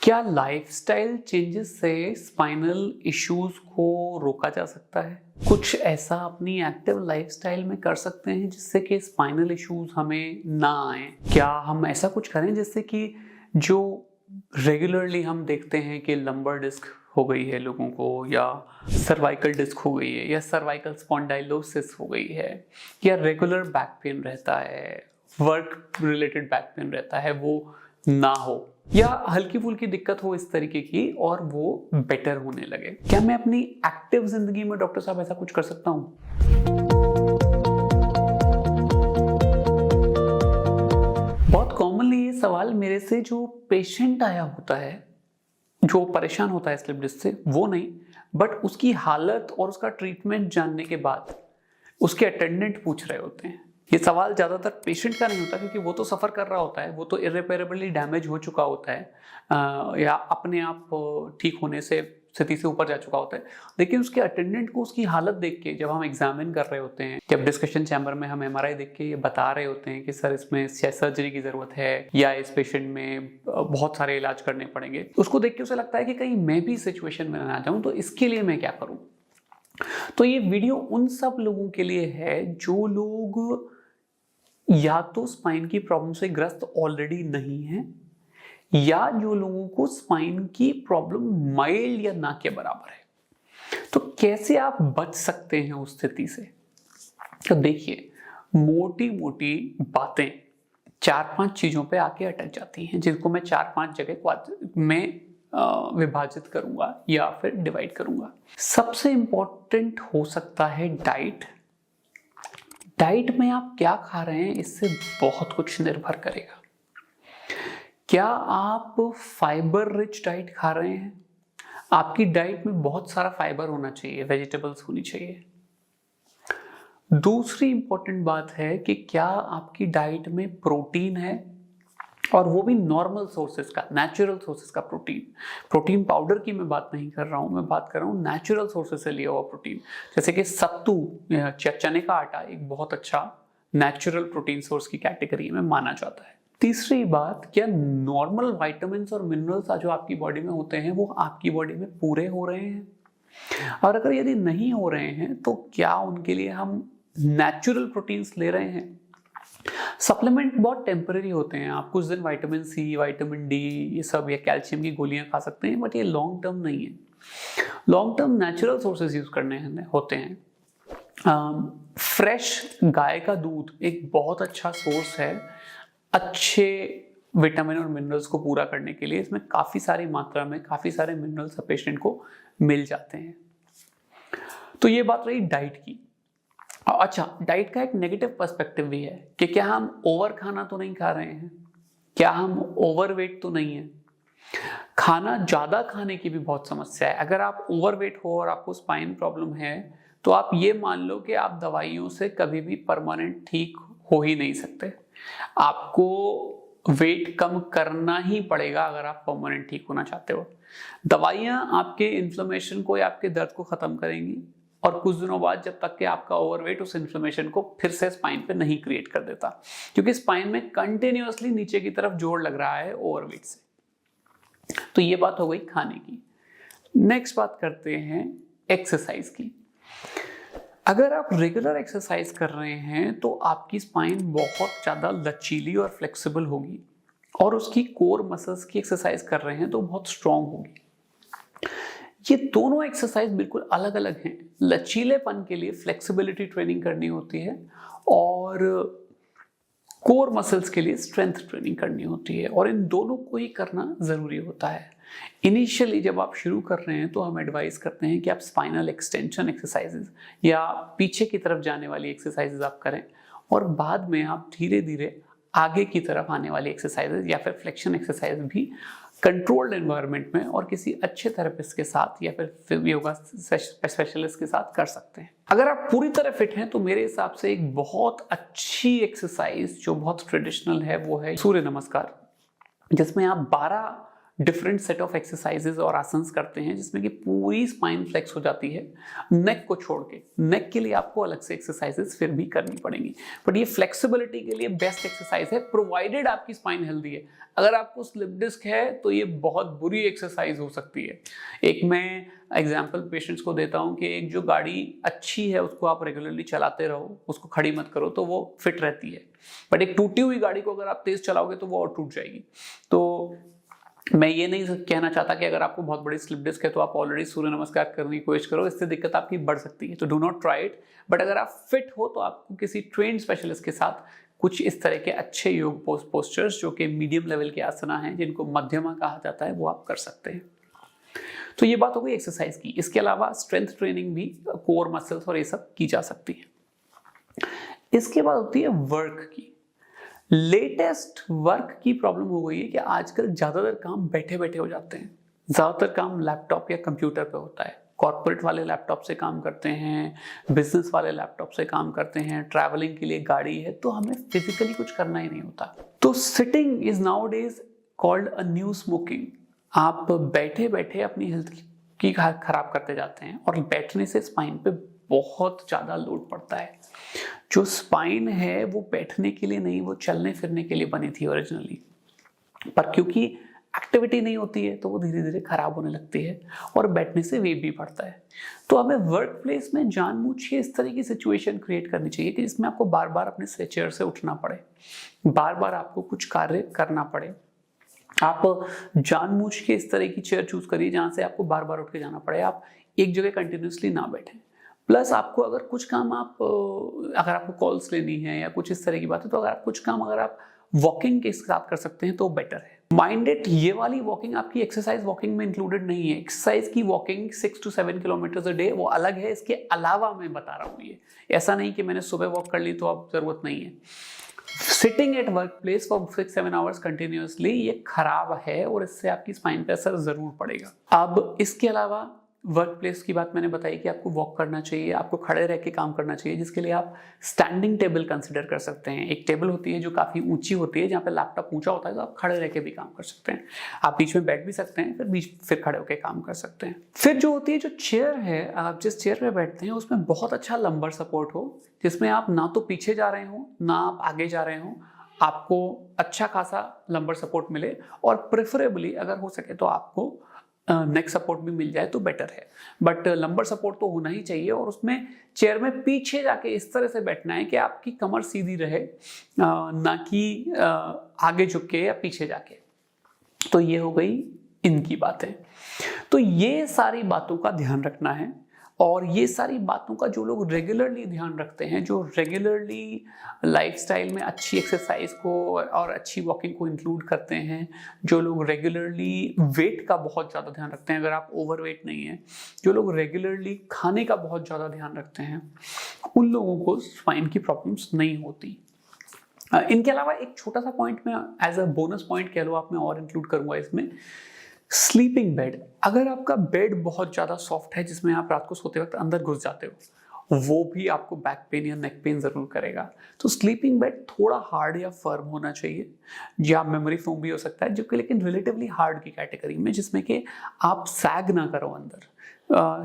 क्या lifestyle changes से spinal issues को रोका जा सकता है? कुछ ऐसा अपनी एक्टिव लाइफस्टाइल में कर सकते हैं जिससे कि स्पाइनल इश्यूज हमें ना आए? क्या हम ऐसा कुछ करें जिससे कि जो रेगुलरली हम देखते हैं कि लंबर डिस्क हो गई है लोगों को, या सर्वाइकल डिस्क हो गई है, या सर्वाइकल स्पॉन्डाइलोसिस हो गई है, या रेगुलर बैक पेन रहता है, वर्क रिलेटेड बैक पेन रहता है, वो ना हो, या हल्की फुल्की दिक्कत हो इस तरीके की और वो बेटर होने लगे? क्या मैं अपनी एक्टिव जिंदगी में डॉक्टर साहब ऐसा कुछ कर सकता हूं? बहुत कॉमनली ये सवाल मेरे से जो पेशेंट आया होता है, जो परेशान होता है स्लिप डिस्क से, वो नहीं, बट उसकी हालत और उसका ट्रीटमेंट जानने के बाद उसके अटेंडेंट पूछ रहे होते हैं। ये सवाल ज्यादातर पेशेंट का नहीं होता क्योंकि वो तो सफर कर रहा होता है, वो तो इर्रेपेरेबली डैमेज हो चुका होता है, या अपने आप ठीक होने से स्थिति से ऊपर जा चुका होता है। लेकिन उसके अटेंडेंट को उसकी हालत देख के जब हम एग्जामिन कर रहे होते हैं, जब डिस्कशन चैम्बर में हम एमआरआई देख के ये बता रहे होते हैं कि सर इसमें सर्जरी की जरूरत है या इस पेशेंट में बहुत सारे इलाज करने पड़ेंगे, उसको देख के उसे लगता है कि कहीं मैं भी सिचुएशन में ना जाऊं, तो इसके लिए मैं क्या करूं। तो ये वीडियो उन सब लोगों के लिए है जो लोग या तो स्पाइन की प्रॉब्लम से ग्रस्त ऑलरेडी नहीं है, या जो लोगों को स्पाइन की प्रॉब्लम माइल्ड या ना के बराबर है। तो कैसे आप बच सकते हैं उस स्थिति से? तो देखिए, मोटी मोटी बातें 4-5 चीजों पे आके अटक जाती हैं, जिनको मैं 4-5 जगह में विभाजित करूंगा या फिर डिवाइड करूंगा। सबसे इंपॉर्टेंट हो सकता है डाइट। डाइट में आप क्या खा रहे हैं इससे बहुत कुछ निर्भर करेगा। क्या आप फाइबर रिच डाइट खा रहे हैं? आपकी डाइट में बहुत सारा फाइबर होना चाहिए, वेजिटेबल्स होनी चाहिए। दूसरी इंपॉर्टेंट बात है कि क्या आपकी डाइट में प्रोटीन है, और वो भी नॉर्मल सोर्सेज का, नेचुरल सोर्सेज का प्रोटीन। प्रोटीन पाउडर की मैं बात नहीं कर रहा हूं, मैं बात कर रहा हूं नेचुरल सोर्सेज से लिया हुआ प्रोटीन, जैसे कि सत्तू या चने का आटा एक बहुत अच्छा नेचुरल प्रोटीन सोर्स की कैटेगरी में माना जाता है। तीसरी बात, क्या नॉर्मल विटामिन्स और मिनरल्स जो आपकी बॉडी में होते हैं वो आपकी बॉडी में पूरे हो रहे हैं, और अगर यदि नहीं हो रहे हैं तो क्या उनके लिए हम नेचुरल प्रोटीन्स ले रहे हैं? सप्लीमेंट बहुत टेम्पररी होते हैं, आप कुछ दिन विटामिन सी, विटामिन डी, ये सब, या कैल्शियम की गोलियां खा सकते हैं, बट ये लॉन्ग टर्म नहीं है। Long term natural sources use करने होते हैं। फ्रेश गाय का दूध एक बहुत अच्छा सोर्स है अच्छे विटामिन और मिनरल्स को पूरा करने के लिए। इसमें काफी सारी मात्रा में काफी सारे मिनरल्स पेशेंट को मिल जाते हैं। तो ये बात रही डाइट की। अच्छा, डाइट का एक नेगेटिव पर्सपेक्टिव भी है कि क्या हम ओवर खाना तो नहीं खा रहे हैं, क्या हम ओवरवेट तो नहीं है। खाना ज्यादा खाने की भी बहुत समस्या है। अगर आप ओवरवेट हो और आपको स्पाइन प्रॉब्लम है तो आप ये मान लो कि आप दवाइयों से कभी भी परमानेंट ठीक हो ही नहीं सकते। आपको वेट कम करना ही पड़ेगा अगर आप परमानेंट ठीक होना चाहते हो। दवाइयां आपके इन्फ्लेमेशन को या आपके दर्द को खत्म करेंगी, और कुछ दिनों बाद जब तक कि आपका ओवरवेट उस इन्फ्लेमेशन को फिर से स्पाइन पे नहीं क्रिएट कर देता, क्योंकि स्पाइन में कंटिन्यूअसली नीचे की तरफ जोर लग रहा है ओवरवेट से। तो ये बात हो गई खाने की। नेक्स्ट बात करते हैं एक्सरसाइज की। अगर आप रेगुलर एक्सरसाइज कर रहे हैं तो आपकी स्पाइन बहुत ज्यादा लचीली और फ्लेक्सिबल होगी, और उसकी कोर मसल्स की एक्सरसाइज कर रहे हैं तो बहुत स्ट्रांग होगी। ये दोनों एक्सरसाइज बिल्कुल अलग अलग हैं। लचीलेपन के लिए फ्लेक्सिबिलिटी ट्रेनिंग करनी होती है, और कोर मसल्स के लिए स्ट्रेंथ ट्रेनिंग करनी होती है, और इन दोनों को ही करना जरूरी होता है। इनिशियली जब आप शुरू कर रहे हैं तो हम एडवाइस करते हैं कि आप स्पाइनल एक्सटेंशन एक्सरसाइजेज या पीछे की तरफ जाने वाली एक्सरसाइजेज आप करें, और बाद में आप धीरे धीरे आगे की तरफ आने वाली एक्सरसाइजेज या फिर फ्लेक्शन एक्सरसाइज भी कंट्रोल्ड एनवायरनमेंट में और किसी अच्छे थेरेपिस्ट के साथ या फिर योगा स्पेशलिस्ट के साथ कर सकते हैं। अगर आप पूरी तरह फिट हैं तो मेरे हिसाब से एक बहुत अच्छी एक्सरसाइज जो बहुत ट्रेडिशनल है वो है सूर्य नमस्कार, जिसमें आप 12 डिफरेंट सेट ऑफ एक्सरसाइजेज और आसन्स करते हैं जिसमें कि पूरी स्पाइन फ्लेक्स हो जाती है नेक को छोड़ के। नेक के लिए आपको अलग से एक्सरसाइजेज फिर भी करनी पड़ेंगी, बट ये फ्लेक्सिबिलिटी के लिए बेस्ट एक्सरसाइज है प्रोवाइडेड आपकी स्पाइन हेल्दी है। अगर आपको स्लिप डिस्क है तो ये बहुत बुरी एक्सरसाइज हो सकती है। एक मैं एग्जाम्पल पेशेंट्स को देता हूँ कि एक जो गाड़ी अच्छी है उसको आप रेगुलरली चलाते रहो, उसको खड़ी मत करो तो वो फिट रहती है, बट एक टूटी हुई गाड़ी को अगर आप तेज चलाओगे तो वो और टूट जाएगी। तो मैं ये नहीं कहना चाहता कि अगर आपको बहुत बड़ी स्लिप डिस्क है तो आप ऑलरेडी सूर्य नमस्कार करने की कोशिश करो, इससे दिक्कत आपकी बढ़ सकती है, तो do not try it. But अगर आप फिट हो तो आपको किसी ट्रेन्ड स्पेशलिस्ट के साथ कुछ इस तरह के अच्छे योग पोस्चर्स जो कि मीडियम लेवल के आसना हैं, जिनको मध्यमा कहा जाता है, वो आप कर सकते हैं। तो ये बात हो गई एक्सरसाइज की। इसके अलावा स्ट्रेंथ ट्रेनिंग भी, कोर मसल्स और ये सब की जा सकती है। इसके बाद होती है वर्क की। लेटेस्ट वर्क की प्रॉब्लम हो गई है कि आजकल ज्यादातर काम बैठे बैठे हो जाते हैं। ज्यादातर काम लैपटॉप या कंप्यूटर पे होता है। कॉर्पोरेट वाले लैपटॉप से काम करते हैं, बिजनेस वाले लैपटॉप से काम करते हैं, ट्रैवलिंग के लिए गाड़ी है, तो हमें फिजिकली कुछ करना ही नहीं होता। तो sitting is now days called a new smoking. आप बैठे बैठे अपनी हेल्थ की खराब करते जाते हैं और बैठने से स्पाइन पे बहुत ज्यादा लोड पड़ता है। जो स्पाइन है वो बैठने के लिए नहीं, वो चलने फिरने के लिए बनी थी ओरिजिनली, पर क्योंकि एक्टिविटी नहीं होती है तो वो धीरे धीरे खराब होने लगती है और बैठने से वेट भी बढ़ता है। तो हमें वर्क प्लेस में जानबूझ के इस तरह की सिचुएशन क्रिएट करनी चाहिए कि जिसमें आपको बार बार अपने चेयर से उठना पड़े, बार बार आपको कुछ कार्य करना पड़े। आप जानबूझ के इस तरह की चेयर चूज करिए जहां से आपको बार बार उठ के जाना पड़े, आप एक जगह कंटिन्यूसली ना बैठें। प्लस आपको अगर कुछ काम अगर आपको कॉल्स लेनी है या कुछ इस तरह की बात है, तो अगर आप कुछ काम अगर आप वॉकिंग के साथ कर सकते हैं तो बेटर है। माइंडेड ये वाली वॉकिंग आपकी एक्सरसाइज वॉकिंग में इंक्लूडेड नहीं है। एक्सरसाइज की walking 6 to 7 kilometre a day वो अलग है, इसके अलावा मैं बता रहा हूँ। ये ऐसा नहीं कि मैंने सुबह वॉक कर ली तो अब जरूरत नहीं है। Sitting at work place for 6-7 hours continuously ये खराब है और इससे आपकी स्पाइन पे असर जरूर पड़ेगा। अब इसके अलावा वर्क प्लेस की बात मैंने बताई कि आपको वॉक करना चाहिए, आपको खड़े रह के काम करना चाहिए, जिसके लिए आप स्टैंडिंग टेबल कंसिडर कर सकते हैं। एक टेबल होती है जो काफ़ी ऊंची होती है, जहाँ पे लैपटॉप ऊंचा होता है, तो आप खड़े रह के भी काम कर सकते हैं। आप बीच में बैठ भी सकते हैं, फिर खड़े होकर काम कर सकते हैं। फिर जो होती है जो चेयर है, आप जिस चेयर पर बैठते हैं उसमें बहुत अच्छा लंबर सपोर्ट हो, जिसमें आप ना तो पीछे जा रहे हो ना आप आगे जा रहे हो, आपको अच्छा खासा लंबर सपोर्ट मिले और प्रेफरेबली अगर हो सके तो आपको नेक सपोर्ट भी मिल जाए तो बेटर है। बट लंबर सपोर्ट तो होना ही चाहिए और उसमें चेयर में पीछे जाके इस तरह से बैठना है कि आपकी कमर सीधी रहे, ना कि आगे झुक के या पीछे जाके। तो ये हो गई इनकी बातें। तो ये सारी बातों का ध्यान रखना है और ये सारी बातों का जो लोग रेगुलरली ध्यान रखते हैं, जो रेगुलरली लाइफस्टाइल में अच्छी एक्सरसाइज को और अच्छी वॉकिंग को इंक्लूड करते हैं, जो लोग रेगुलरली वेट का बहुत ज़्यादा ध्यान रखते हैं, अगर आप ओवरवेट नहीं है, जो लोग रेगुलरली खाने का बहुत ज़्यादा ध्यान रखते हैं, उन लोगों को स्पाइन की प्रॉब्लम्स नहीं होती। इनके अलावा एक छोटा सा पॉइंट में एज अ बोनस पॉइंट कह लो आप, मैं और इंक्लूड करूँगा इसमें, स्लीपिंग बेड। अगर आपका बेड बहुत ज़्यादा सॉफ्ट है जिसमें आप रात को सोते वक्त अंदर घुस जाते हो, वो भी आपको बैक पेन या नेक पेन जरूर करेगा। तो स्लीपिंग बेड थोड़ा हार्ड या फर्म होना चाहिए, या मेमोरी फोम भी हो सकता है, जो कि लेकिन रिलेटिवली हार्ड की कैटेगरी में, जिसमें कि आप सैग ना करो अंदर।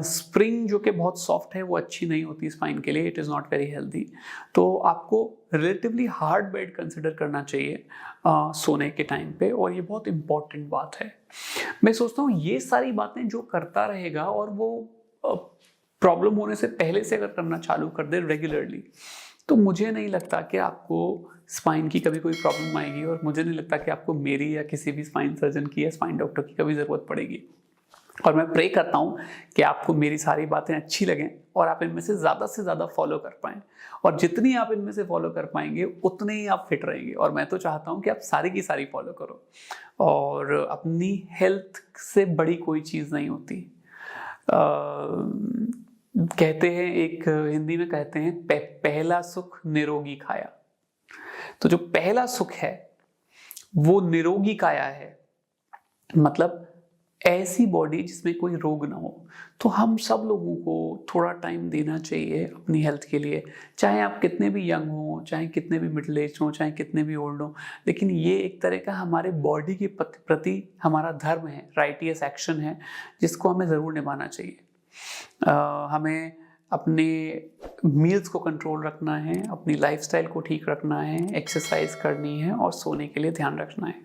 स्प्रिंग जो कि बहुत सॉफ्ट है वो अच्छी नहीं होती स्पाइन के लिए, it is not very healthy. तो आपको रिलेटिवली हार्ड बेड कंसिडर करना चाहिए सोने के टाइम पे, और ये बहुत इंपॉर्टेंट बात है। मैं सोचता हूँ ये सारी बातें जो करता रहेगा और वो प्रॉब्लम होने से पहले से अगर करना चालू कर दे रेगुलरली, तो मुझे नहीं लगता कि आपको स्पाइन की कभी कोई प्रॉब्लम आएगी, और मुझे नहीं लगता कि आपको मेरी या किसी भी स्पाइन सर्जन की या स्पाइन डॉक्टर की कभी ज़रूरत पड़ेगी। और मैं प्रे करता हूँ कि आपको मेरी सारी बातें अच्छी लगें और आप इनमें से ज़्यादा फॉलो कर पाएँ, और जितनी आप इनमें से फॉलो कर पाएंगे उतने ही आप फिट रहेंगे। और मैं तो चाहता हूँ कि आप सारी की सारी फॉलो करो, और अपनी हेल्थ से बड़ी कोई चीज़ नहीं होती। कहते हैं, एक हिंदी में कहते हैं, पहला सुख निरोगी काया। तो जो पहला सुख है वो निरोगी काया है, मतलब ऐसी बॉडी जिसमें कोई रोग ना हो। तो हम सब लोगों को थोड़ा टाइम देना चाहिए अपनी हेल्थ के लिए, चाहे आप कितने भी यंग हो, चाहे कितने भी मिडिल एज हो, चाहे कितने भी ओल्ड हो। लेकिन ये एक तरह का हमारे बॉडी के प्रति हमारा धर्म है, राइटियस एक्शन है, जिसको हमें ज़रूर निभाना चाहिए। हमें अपने मील्स को कंट्रोल रखना है, अपनी लाइफस्टाइल को ठीक रखना है, एक्सरसाइज करनी है और सोने के लिए ध्यान रखना है।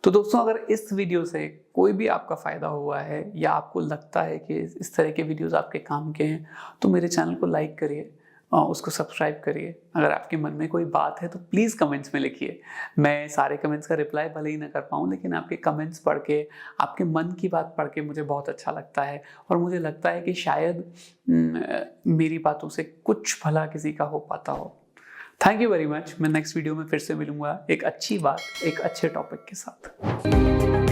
तो दोस्तों, अगर इस वीडियो से कोई भी आपका फ़ायदा हुआ है या आपको लगता है कि इस तरह के वीडियोस आपके काम के हैं, तो मेरे चैनल को लाइक करिए और उसको सब्सक्राइब करिए। अगर आपके मन में कोई बात है तो प्लीज़ कमेंट्स में लिखिए। मैं सारे कमेंट्स का रिप्लाई भले ही ना कर पाऊँ, लेकिन आपके कमेंट्स पढ़ के, आपके मन की बात पढ़ के मुझे बहुत अच्छा लगता है और मुझे लगता है कि शायद मेरी बातों से कुछ भला किसी का हो पाता हो। Thank you very much. मैं नेक्स्ट वीडियो में फिर से मिलूंगा एक अच्छी बात, एक अच्छे टॉपिक के साथ।